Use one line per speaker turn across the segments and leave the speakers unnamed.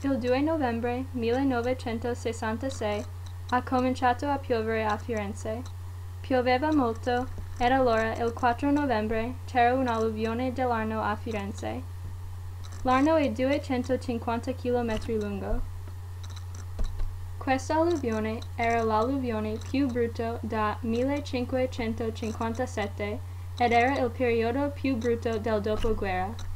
Il 2 novembre 1966 ha cominciato a piovere a Firenze. Pioveva molto ed allora il 4 novembre c'era un'alluvione dell'Arno a Firenze. L'Arno è 250 km lungo. Questa alluvione era l'alluvione più brutta da 1557 ed era il periodo più brutto del dopoguerra.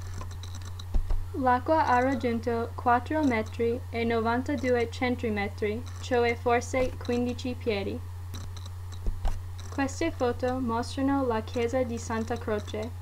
L'acqua ha raggiunto 4 metri e 92 centimetri, cioè forse 15 piedi. Queste foto mostrano la chiesa di Santa Croce.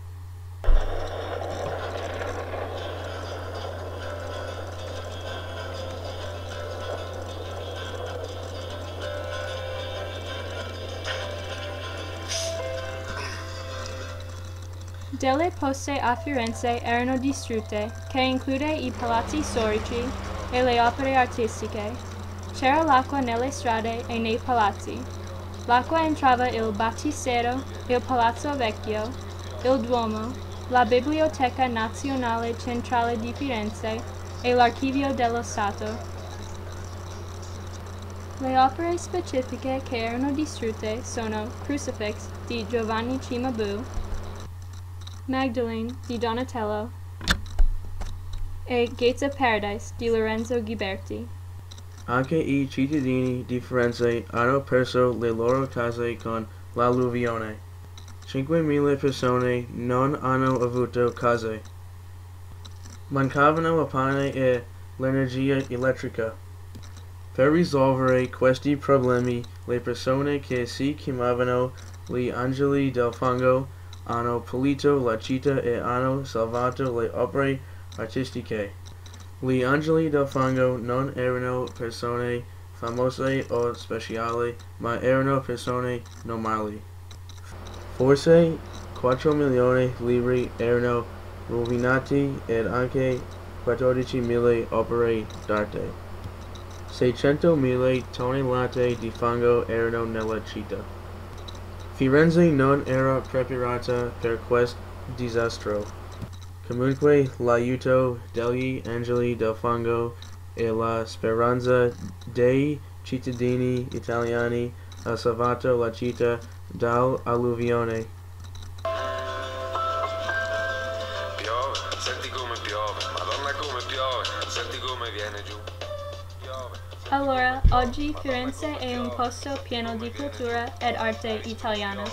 Delle poste a Firenze erano distrutte, che include i palazzi storici e le opere artistiche. C'era l'acqua nelle strade e nei palazzi. L'acqua entrava il Battistero, il Palazzo Vecchio, il Duomo, la Biblioteca Nazionale Centrale di Firenze e l'Archivio dello Stato. Le opere specifiche che erano distrutte sono Crucifix di Giovanni Cimabue, Magdalene di Donatello e Gates of Paradise di Lorenzo Ghiberti.
Anche i cittadini di Firenze hanno perso le loro case con l'alluvione. 5.000 persone non hanno avuto case. Mancavano il pane e l'energia elettrica. Per risolvere questi problemi, le persone che si chiamavano gli Angeli del Fango hanno pulito la città e hanno salvato le opere artistiche. Gli Angeli del Fango non erano persone famose o speciali, ma erano persone normali. Forse 4 milioni di libri erano rovinati ed anche 14.000 opere d'arte. 600.000 tonnellate di fango erano nella città. Firenze non era preparata per questo disastro. Comunque l'aiuto degli Angeli del Fango e la speranza dei cittadini italiani ha salvato la città dall'alluvione.
Piove, senti come piove, Madonna come piove, senti come viene giù.
Allora, oggi Firenze è un posto pieno di cultura ed arte italiana.